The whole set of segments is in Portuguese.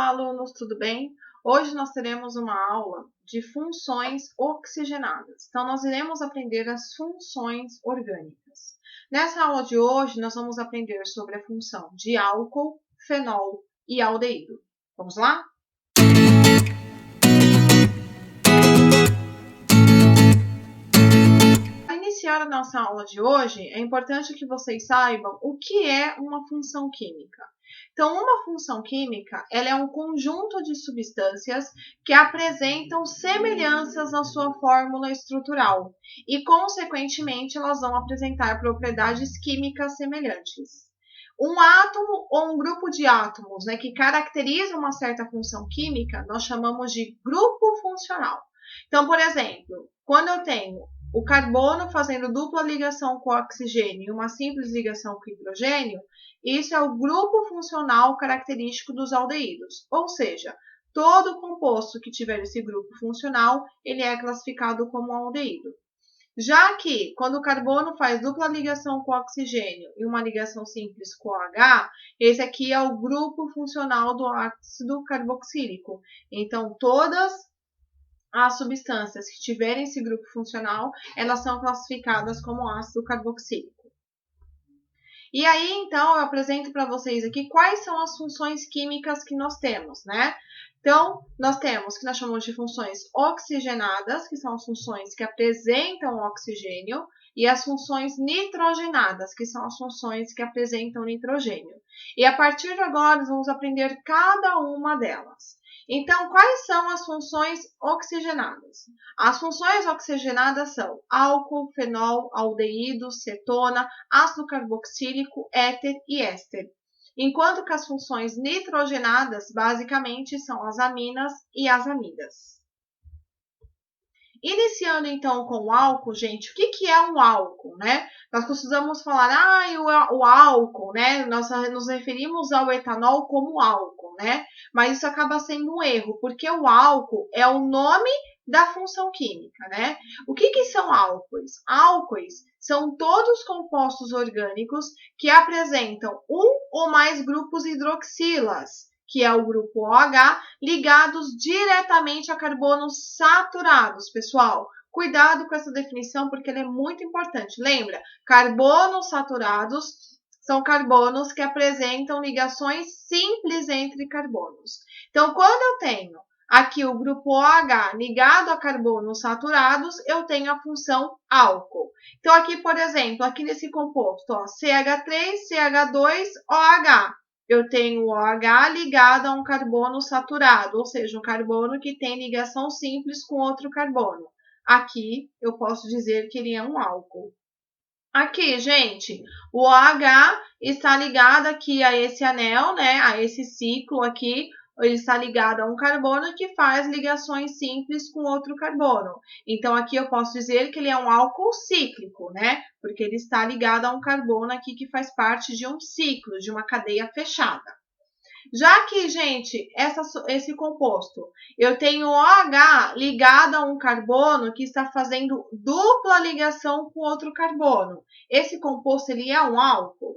alunos, tudo bem? Hoje nós teremos uma aula de funções oxigenadas. Então, nós iremos aprender as funções orgânicas. Nessa aula de hoje, nós vamos aprender sobre a função de álcool, fenol e aldeído. Vamos lá? Para iniciar a nossa aula de hoje, é importante que vocês saibam o que é uma função química. Então, uma função química, ela é um conjunto de substâncias que apresentam semelhanças na sua fórmula estrutural e, consequentemente, elas vão apresentar propriedades químicas semelhantes. Um átomo ou um grupo de átomos, que caracteriza uma certa função química, nós chamamos de grupo funcional. Então, por exemplo, quando eu tenho o carbono fazendo dupla ligação com o oxigênio e uma simples ligação com o hidrogênio, isso é o grupo funcional característico dos aldeídos. Ou seja, todo composto que tiver esse grupo funcional, ele é classificado como aldeído. Já que, quando o carbono faz dupla ligação com o oxigênio e uma ligação simples com o H, esse aqui é o grupo funcional do ácido carboxílico. Então, todas as substâncias que tiverem esse grupo funcional, elas são classificadas como ácido carboxílico. E aí, então, eu apresento para vocês aqui quais são as funções químicas que nós temos, né? Então, nós temos que nós chamamos de funções oxigenadas, que são as funções que apresentam oxigênio, e as funções nitrogenadas, que são as funções que apresentam nitrogênio. E a partir de agora, nós vamos aprender cada uma delas. Então, quais são as funções oxigenadas? As funções oxigenadas são álcool, fenol, aldeído, cetona, ácido carboxílico, éter e éster. Enquanto que as funções nitrogenadas, basicamente, são as aminas e as amidas. Iniciando, então, com o álcool, gente, o que é um álcool, né? Nós costumamos falar, o álcool, né? Nós nos referimos ao etanol como álcool, né? Mas isso acaba sendo um erro, porque o álcool é o nome da função química, né? O que são álcoois? Álcoois são todos compostos orgânicos que apresentam um ou mais grupos hidroxilas, que é o grupo OH, ligados diretamente a carbonos saturados, pessoal. Cuidado com essa definição, porque ela é muito importante. Lembra, carbonos saturados são carbonos que apresentam ligações simples entre carbonos. Então, quando eu tenho aqui o grupo OH ligado a carbonos saturados, eu tenho a função álcool. Então, aqui, por exemplo, aqui nesse composto, ó, CH3, CH2, OH. Eu tenho o OH ligado a um carbono saturado, ou seja, um carbono que tem ligação simples com outro carbono. Aqui, eu posso dizer que ele é um álcool. Aqui, gente, o OH está ligado aqui a esse anel, né, a esse ciclo aqui, ele está ligado a um carbono que faz ligações simples com outro carbono. Então, aqui eu posso dizer que ele é um álcool cíclico, né? Porque ele está ligado a um carbono aqui que faz parte de um ciclo, de uma cadeia fechada. Já que, gente, esse composto, eu tenho OH ligado a um carbono que está fazendo dupla ligação com outro carbono. Esse composto, ele é um álcool?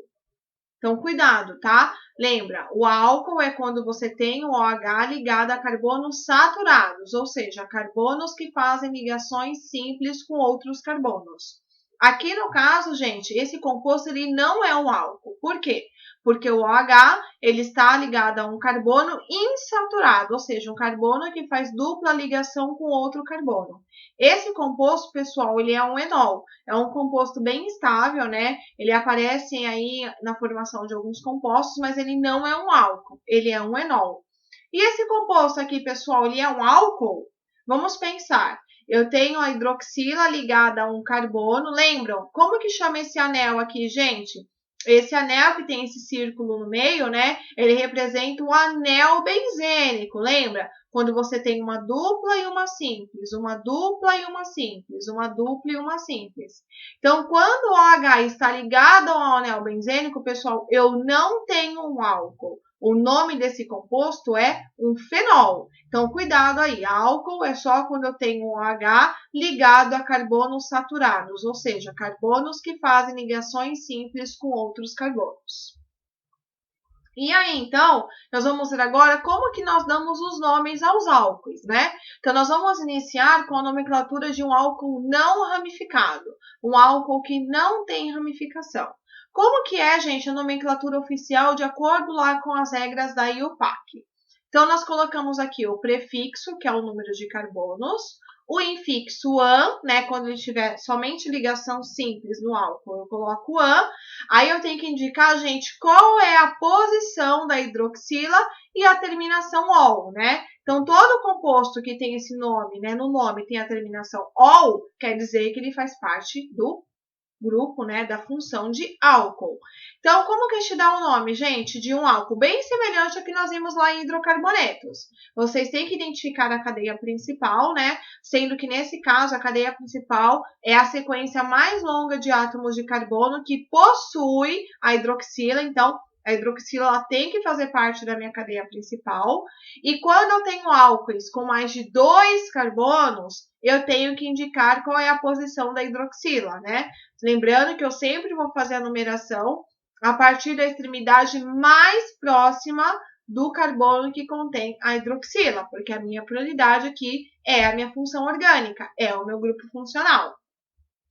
Então, cuidado, tá? Lembra, o álcool é quando você tem o OH ligado a carbonos saturados, ou seja, carbonos que fazem ligações simples com outros carbonos. Aqui no caso, gente, esse composto ele não é um álcool. Por quê? Porque o OH ele está ligado a um carbono insaturado, ou seja, um carbono que faz dupla ligação com outro carbono. Esse composto, pessoal, ele é um enol. É um composto bem estável, né? Ele aparece aí na formação de alguns compostos, mas ele não é um álcool, ele é um enol. E esse composto aqui, pessoal, ele é um álcool? Vamos pensar. Eu tenho a hidroxila ligada a um carbono. Lembram? Como que chama esse anel aqui, gente? Esse anel que tem esse círculo no meio, né? Ele representa o anel benzênico, lembra? Quando você tem uma dupla e uma simples, uma dupla e uma simples, uma dupla e uma simples. Então, quando o OH está ligado ao anel benzênico, pessoal, eu não tenho um álcool. O nome desse composto é um fenol. Então, cuidado aí. Álcool é só quando eu tenho um OH ligado a carbonos saturados, ou seja, carbonos que fazem ligações simples com outros carbonos. E aí, então, nós vamos ver agora como que nós damos os nomes aos álcoois, né? Então, nós vamos iniciar com a nomenclatura de um álcool não ramificado, um álcool que não tem ramificação. Como que é, gente, a nomenclatura oficial de acordo lá com as regras da IUPAC? Então, nós colocamos aqui o prefixo, que é o número de carbonos, o infixo "an", né? Quando ele tiver somente ligação simples no álcool, eu coloco "an". Aí eu tenho que indicar, gente, qual é a posição da hidroxila e a terminação "ol", né? Então, todo composto que tem esse nome, né? No nome tem a terminação "ol", quer dizer que ele faz parte do grupo, né, da função de álcool. Então, como que a gente dá o nome, gente, de um álcool bem semelhante ao que nós vimos lá em hidrocarbonetos? Vocês têm que identificar a cadeia principal, né, sendo que nesse caso a cadeia principal é a sequência mais longa de átomos de carbono que possui a hidroxila, então a hidroxila ela tem que fazer parte da minha cadeia principal. E quando eu tenho álcoois com mais de 2 carbonos, eu tenho que indicar qual é a posição da hidroxila, né? Lembrando que eu sempre vou fazer a numeração a partir da extremidade mais próxima do carbono que contém a hidroxila, porque a minha prioridade aqui é a minha função orgânica, é o meu grupo funcional.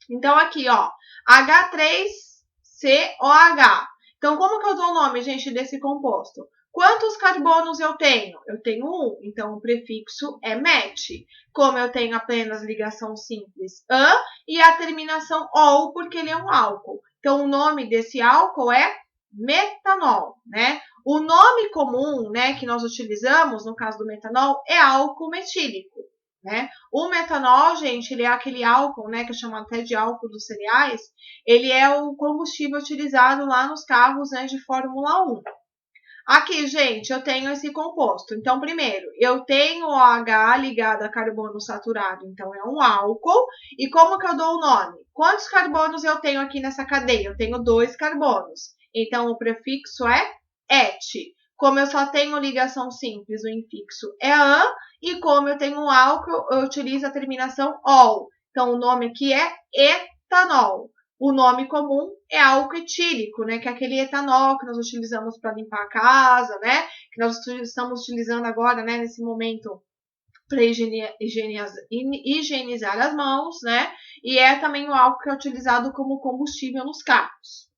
Então, aqui, ó, H3COH. Então, como que eu dou o nome, gente, desse composto? Quantos carbonos eu tenho? Eu tenho 1, então o prefixo é met. Como eu tenho apenas ligação simples "an" e a terminação "ol", porque ele é um álcool. Então, o nome desse álcool é metanol, né? O nome comum, né, que nós utilizamos, no caso do metanol, é álcool metílico, né? O metanol, gente, ele é aquele álcool, né, que é chamado até de álcool dos cereais, ele é o combustível utilizado lá nos carros, né, de Fórmula 1. Aqui, gente, eu tenho esse composto. Então, primeiro, eu tenho o OH ligado a carbono saturado, então é um álcool. E como que eu dou o nome? Quantos carbonos eu tenho aqui nessa cadeia? Eu tenho 2 carbonos. Então, o prefixo é et. Como eu só tenho ligação simples, o infixo é "an", e como eu tenho um álcool, eu utilizo a terminação "ol". Então, o nome aqui é etanol. O nome comum é álcool etílico, né? Que é aquele etanol que nós utilizamos para limpar a casa, né? Que nós estamos utilizando agora, né? Nesse momento, para higienizar as mãos, né? E é também o álcool que é utilizado como combustível nos carros.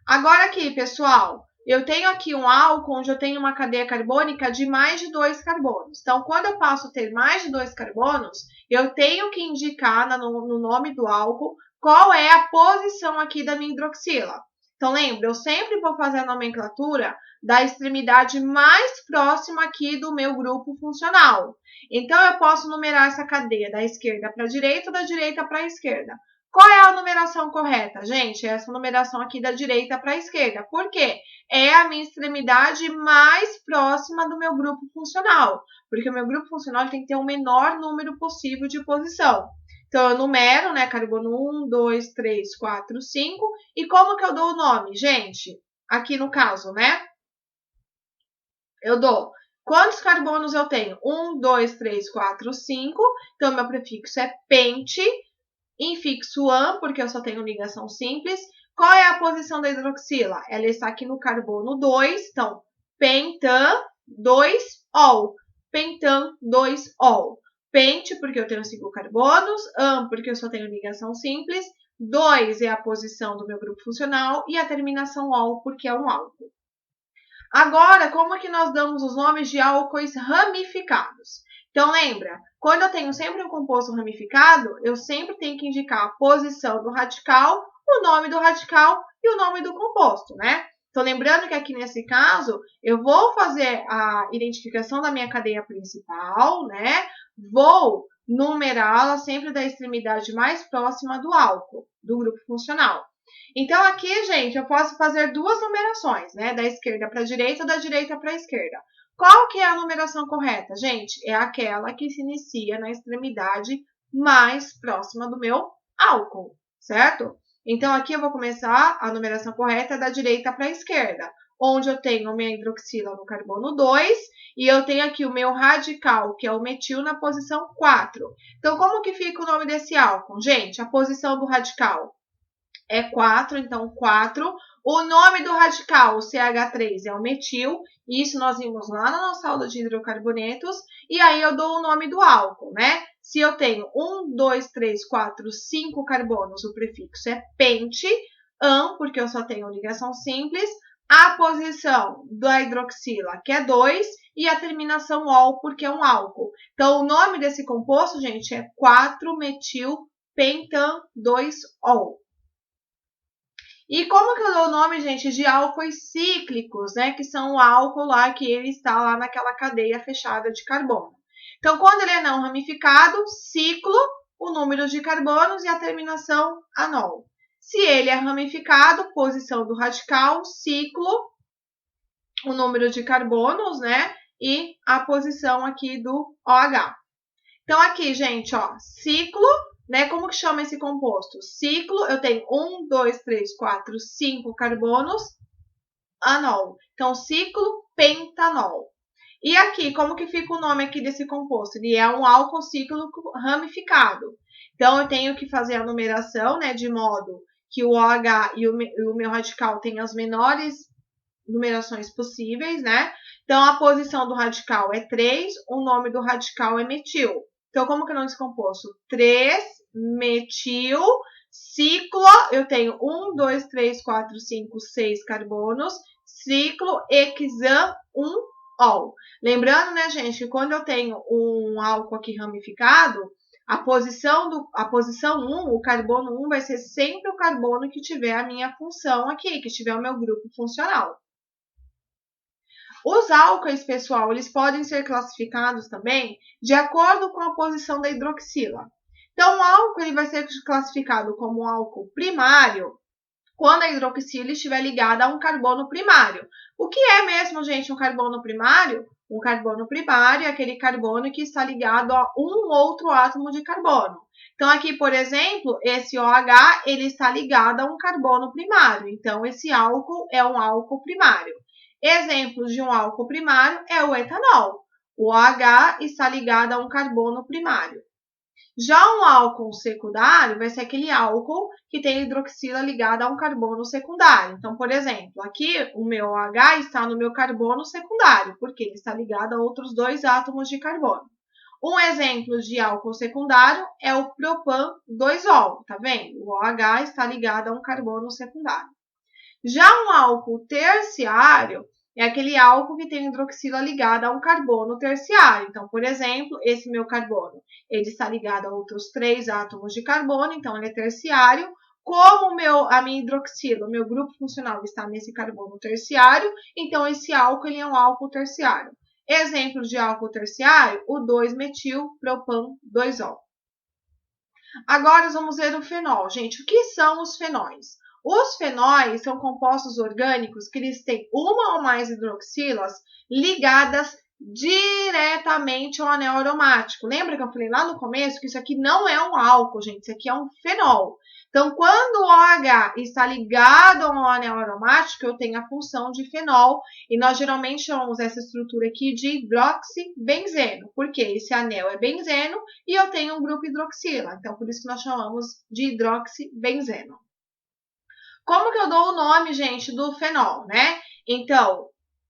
Agora aqui, pessoal, eu tenho aqui um álcool onde eu tenho uma cadeia carbônica de mais de 2 carbonos. Então, quando eu passo a ter mais de 2 carbonos, eu tenho que indicar no nome do álcool qual é a posição aqui da minha hidroxila. Então, lembra, eu sempre vou fazer a nomenclatura da extremidade mais próxima aqui do meu grupo funcional. Então, eu posso numerar essa cadeia da esquerda para a direita ou da direita para a esquerda. Qual é a numeração correta? Gente, essa numeração aqui da direita para a esquerda. Por quê? É a minha extremidade mais próxima do meu grupo funcional. Porque o meu grupo funcional tem que ter o menor número possível de posição. Então, eu numero, né? Carbono 1, 2, 3, 4, 5. E como que eu dou o nome? Gente, aqui no caso, né? Eu dou quantos carbonos eu tenho? 1, 2, 3, 4, 5. Então, meu prefixo é pente. Infixo "an", porque eu só tenho ligação simples. Qual é a posição da hidroxila? Ela está aqui no carbono 2, então, pentan 2-ol. Pentan 2-ol. Pente, porque eu tenho 5 carbonos. An, porque eu só tenho ligação simples. 2 é a posição do meu grupo funcional. E a terminação ol, porque é um álcool. Agora, como é que nós damos os nomes de álcoois ramificados? Então, lembra, quando eu tenho sempre um composto ramificado, eu sempre tenho que indicar a posição do radical, o nome do radical e o nome do composto, né? Então, lembrando que aqui nesse caso, eu vou fazer a identificação da minha cadeia principal, né? Vou numerá-la sempre da extremidade mais próxima do álcool, do grupo funcional. Então, aqui, gente, eu posso fazer duas numerações, né? Da esquerda para a direita ou da direita para a esquerda. Qual que é a numeração correta, gente? É aquela que se inicia na extremidade mais próxima do meu álcool, certo? Então, aqui eu vou começar a numeração correta da direita para a esquerda, onde eu tenho minha hidroxila no carbono 2 e eu tenho aqui o meu radical, que é o metil, na posição 4. Então, como que fica o nome desse álcool? Gente, a posição do radical é 4, então 4. O nome do radical, o CH3, é o metil. Isso nós vimos lá na nossa aula de hidrocarbonetos. E aí eu dou o nome do álcool, né? Se eu tenho 1, 2, 3, 4, 5 carbonos, o prefixo é pente. Porque eu só tenho ligação simples. A posição da hidroxila, que é 2. E a terminação ol, porque é um álcool. Então, o nome desse composto, gente, é 4-metil-pentan-2-ol. E como que eu dou o nome, gente, de álcoois cíclicos, né? Que são o álcool lá que ele está lá naquela cadeia fechada de carbono. Então, quando ele é não ramificado, ciclo, o número de carbonos e a terminação anol. Se ele é ramificado, posição do radical, ciclo, o número de carbonos, né? E a posição aqui do OH. Então, aqui, gente, ó, ciclo, né? Como que chama esse composto? Ciclo, eu tenho 1, 2, 3, 4, 5 carbonos, anol. Então, ciclo pentanol. E aqui, como que fica o nome aqui desse composto? Ele é um álcool cíclico ramificado. Então, eu tenho que fazer a numeração, né? De modo que o OH e o meu radical tenham as menores numerações possíveis, né? Então, a posição do radical é 3, o nome do radical é metil. Então, como que é o nome desse composto? 3-metil, ciclo, eu tenho 1, 2, 3, 4, 5, 6 carbonos, ciclo hexan 1-ol. Lembrando, né, gente, que quando eu tenho um álcool aqui ramificado, a posição 1, o carbono 1, vai ser sempre o carbono que tiver a minha função aqui, que tiver o meu grupo funcional. Os álcoois, pessoal, eles podem ser classificados também de acordo com a posição da hidroxila. Então, o álcool ele vai ser classificado como um álcool primário quando a hidroxila estiver ligada a um carbono primário. O que é mesmo, gente, um carbono primário? Um carbono primário é aquele carbono que está ligado a um outro átomo de carbono. Então, aqui, por exemplo, esse OH ele está ligado a um carbono primário. Então, esse álcool é um álcool primário. Exemplos de um álcool primário é o etanol. O OH está ligado a um carbono primário. Já um álcool secundário vai ser aquele álcool que tem hidroxila ligada a um carbono secundário. Então, por exemplo, aqui o meu OH está no meu carbono secundário, porque ele está ligado a outros 2 átomos de carbono. Um exemplo de álcool secundário é o propan-2-ol, tá vendo? O OH está ligado a um carbono secundário. Já um álcool terciário é aquele álcool que tem hidroxila ligada a um carbono terciário. Então, por exemplo, esse meu carbono, ele está ligado a outros 3 átomos de carbono, então ele é terciário. Como a minha hidroxila, o meu grupo funcional está nesse carbono terciário, então esse álcool ele é um álcool terciário. Exemplo de álcool terciário, o 2-metil-propan-2-ol. Agora vamos ver o fenol. Gente, o que são os fenóis? Os fenóis são compostos orgânicos que eles têm uma ou mais hidroxilas ligadas diretamente ao anel aromático. Lembra que eu falei lá no começo que isso aqui não é um álcool, gente, isso aqui é um fenol. Então, quando o OH está ligado ao anel aromático, eu tenho a função de fenol, e nós geralmente chamamos essa estrutura aqui de hidroxibenzeno, porque esse anel é benzeno e eu tenho um grupo hidroxila, então por isso que nós chamamos de hidroxibenzeno. Como que eu dou o nome, gente, do fenol, né? Então,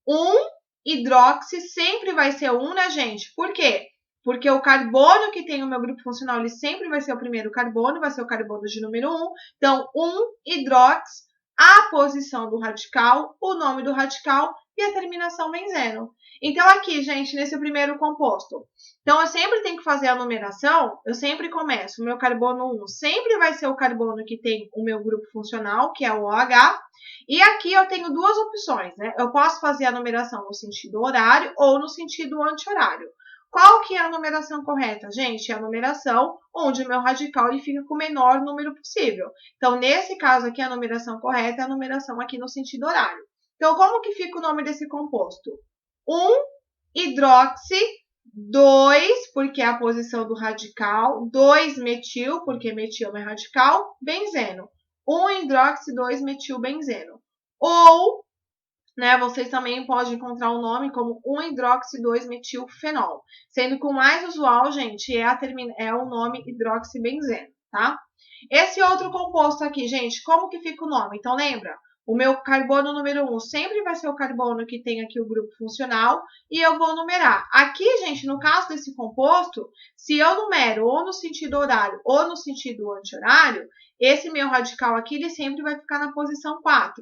1-hidroxi sempre vai ser 1, né, gente? Por quê? Porque o carbono que tem o meu grupo funcional, ele sempre vai ser o primeiro carbono, vai ser o carbono de número 1. Então, 1-hidroxi, a posição do radical, o nome do radical e a terminação benzeno. Então, aqui, gente, nesse primeiro composto. Então, eu sempre tenho que fazer a numeração, eu sempre começo. O meu carbono 1 sempre vai ser o carbono que tem o meu grupo funcional, que é o OH. E aqui eu tenho 2 opções, né? Eu posso fazer a numeração no sentido horário ou no sentido anti-horário. Qual que é a numeração correta, gente? É a numeração onde o meu radical ele fica com o menor número possível. Então, nesse caso aqui, a numeração correta é a numeração aqui no sentido horário. Então, como que fica o nome desse composto? 1-hidroxi, 2, porque é a posição do radical, 2-metil, porque metil é radical, benzeno. 1-hidroxi, 2-metil-benzeno. Ou, né, vocês também podem encontrar o nome como 1-hidroxi, 2-metilfenol. Sendo que o mais usual, gente, é o nome hidroxibenzeno, tá? Esse outro composto aqui, gente, como que fica o nome? Então, lembra? O meu carbono número 1 sempre vai ser o carbono que tem aqui o grupo funcional e eu vou numerar. Aqui, gente, no caso desse composto, se eu numero ou no sentido horário ou no sentido anti-horário, esse meu radical aqui, ele sempre vai ficar na posição 4.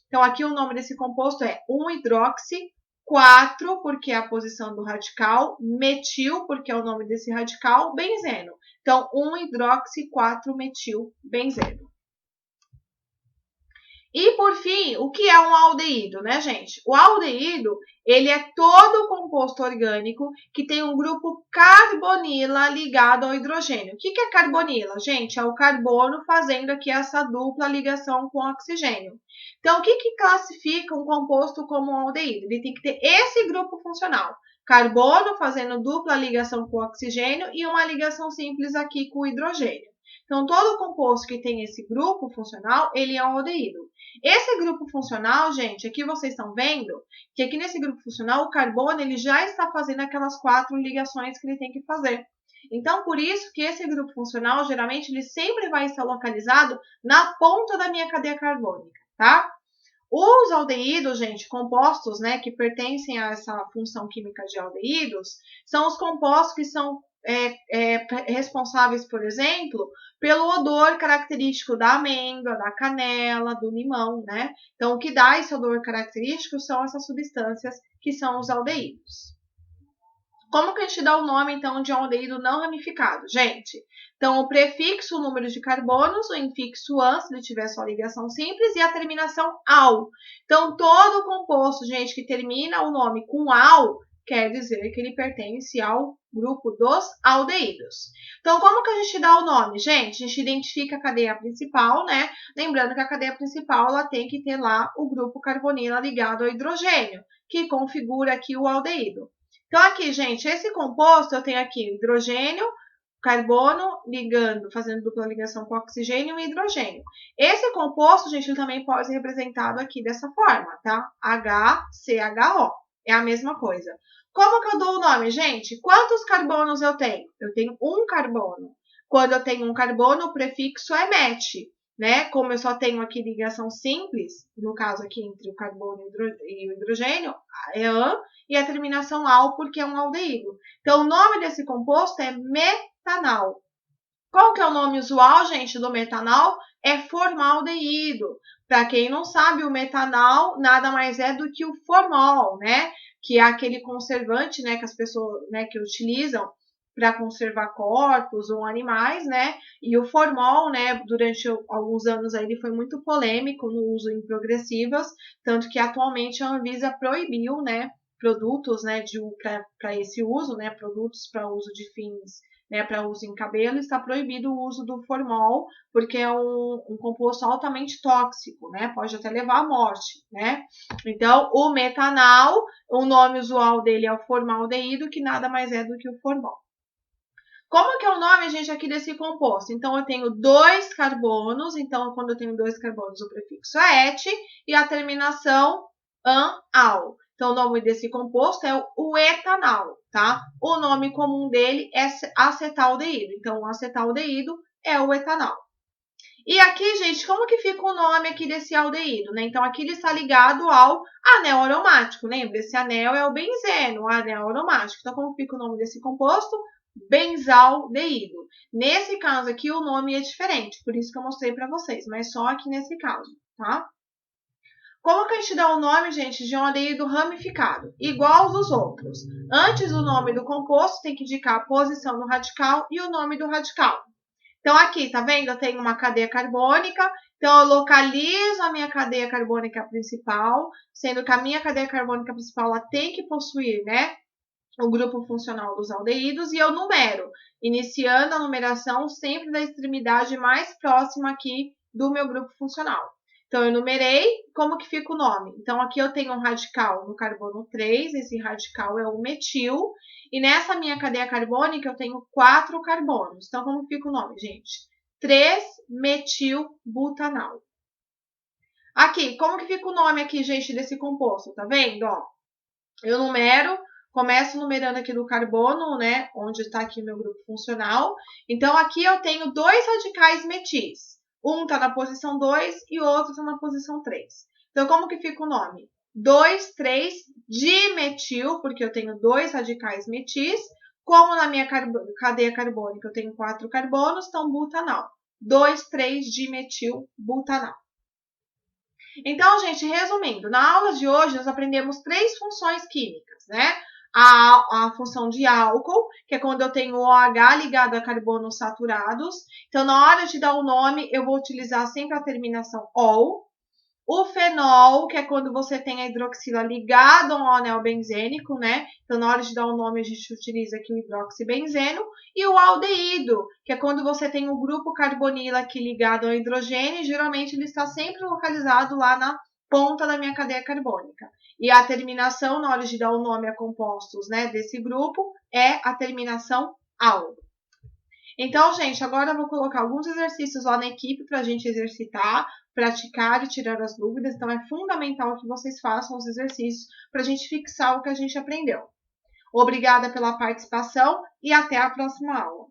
Então, aqui o nome desse composto é 1-hidroxi, 4, porque é a posição do radical, metil, porque é o nome desse radical, benzeno. Então, 1-hidroxi, 4-metil, benzeno. E, por fim, o que é um aldeído, né, gente? O aldeído, ele é todo composto orgânico que tem um grupo carbonila ligado ao hidrogênio. O que é carbonila? Gente, é o carbono fazendo aqui essa dupla ligação com o oxigênio. Então, o que classifica um composto como um aldeído? Ele tem que ter esse grupo funcional. Carbono fazendo dupla ligação com o oxigênio e uma ligação simples aqui com o hidrogênio. Então, todo composto que tem esse grupo funcional, ele é um aldeído. Esse grupo funcional, gente, aqui vocês estão vendo que aqui nesse grupo funcional, o carbono ele já está fazendo aquelas 4 ligações que ele tem que fazer. Então, por isso que esse grupo funcional, geralmente, ele sempre vai estar localizado na ponta da minha cadeia carbônica, tá? Os aldeídos, gente, compostos, né, que pertencem a essa função química de aldeídos, são os compostos que são responsáveis, por exemplo, pelo odor característico da amêndoa, da canela, do limão, né? Então, o que dá esse odor característico são essas substâncias que são os aldeídos. Como que a gente dá o nome, então, de um aldeído não ramificado? Gente, então, o prefixo, o número de carbonos, o infixo "an", se ele tiver só ligação simples, e a terminação "al". Então, todo composto, gente, que termina o nome com "al", quer dizer que ele pertence ao grupo dos aldeídos. Então, como que a gente dá o nome? Gente, a gente identifica a cadeia principal, né? Lembrando que a cadeia principal, ela tem que ter lá o grupo carbonila ligado ao hidrogênio, que configura aqui o aldeído. Então, aqui, gente, esse composto, eu tenho aqui hidrogênio, carbono ligando, fazendo dupla ligação com oxigênio e hidrogênio. Esse composto, gente, ele também pode ser representado aqui dessa forma, tá? HCHO. É a mesma coisa. Como que eu dou o nome, gente? Quantos carbonos eu tenho? Eu tenho um carbono. Quando eu tenho um carbono, o prefixo é met, né? Como eu só tenho aqui ligação simples, no caso aqui entre o carbono e o hidrogênio, é an, e a terminação al, porque é um aldeído. Então, o nome desse composto é metanal. Qual que é o nome usual, gente, do metanal? É formaldeído. Para quem não sabe, o metanal nada mais é do que o formol, né? Que é aquele conservante, né, que as pessoas, né, que utilizam para conservar corpos ou animais, né? E o formol, né, durante alguns anos aí, ele foi muito polêmico no uso em progressivas, tanto que atualmente a Anvisa proibiu, né, produtos, né, para esse uso, né, produtos para uso de fins, né, para uso em cabelo, está proibido o uso do formol, porque é um composto altamente tóxico, né, pode até levar à morte, né. Então, o metanal, o nome usual dele é o formaldeído, que nada mais é do que o formol. Como que é o nome, gente, aqui desse composto? Então, eu tenho 2 carbonos. Então, quando eu tenho 2 carbonos, o prefixo é et e a terminação an-al. Então, o nome desse composto é o etanal, tá? O nome comum dele é acetaldeído. Então, o acetaldeído é o etanal. E aqui, gente, como que fica o nome aqui desse aldeído, né? Então, aqui ele está ligado ao anel aromático. Lembra? Esse anel é o benzeno, o anel aromático. Então, como fica o nome desse composto? Benzaldeído. Nesse caso aqui, o nome é diferente, por isso que eu mostrei para vocês, mas só aqui nesse caso, tá? Como que a gente dá o nome, gente, de um aldeído ramificado? Igual aos dos outros. Antes do nome do composto, tem que indicar a posição do radical e o nome do radical. Então, aqui, tá vendo? Eu tenho uma cadeia carbônica, então eu localizo a minha cadeia carbônica principal, sendo que a minha cadeia carbônica principal ela tem que possuir, né, o grupo funcional dos aldeídos, e eu numero, iniciando a numeração sempre da extremidade mais próxima aqui do meu grupo funcional. Então, eu numerei, como que fica o nome? Então, aqui eu tenho um radical no carbono 3, esse radical é o metil, e nessa minha cadeia carbônica eu tenho 4 carbonos. Então, como fica o nome, gente? 3-metilbutanal. Aqui, como que fica o nome aqui, gente, desse composto? Tá vendo? Ó, eu numero Começo numerando aqui do carbono, né? Onde está aqui o meu grupo funcional. Então, aqui eu tenho 2 radicais metis. Um está na posição 2 e o outro está na posição 3. Então, como que fica o nome? 2,3-dimetil, porque eu tenho 2 radicais metis. Como na minha cadeia carbônica eu tenho 4 carbonos, então butanal. 2,3-dimetil-butanal. Então, gente, resumindo, na aula de hoje nós aprendemos 3 funções químicas, né? A função de álcool, que é quando eu tenho o OH ligado a carbonos saturados. Então, na hora de dar o nome, eu vou utilizar sempre a terminação -ol. O fenol, que é quando você tem a hidroxila ligada a um anel benzênico, né? Então, na hora de dar o nome, a gente utiliza aqui o hidroxibenzeno. E o aldeído, que é quando você tem o grupo carbonila aqui ligado ao hidrogênio. Geralmente, ele está sempre localizado lá na ponta da minha cadeia carbônica. E a terminação, na hora de dar o nome a compostos, né, desse grupo, é a terminação -al. Então, gente, agora eu vou colocar alguns exercícios lá na equipe para a gente exercitar, praticar e tirar as dúvidas. Então, é fundamental que vocês façam os exercícios para a gente fixar o que a gente aprendeu. Obrigada pela participação e até a próxima aula.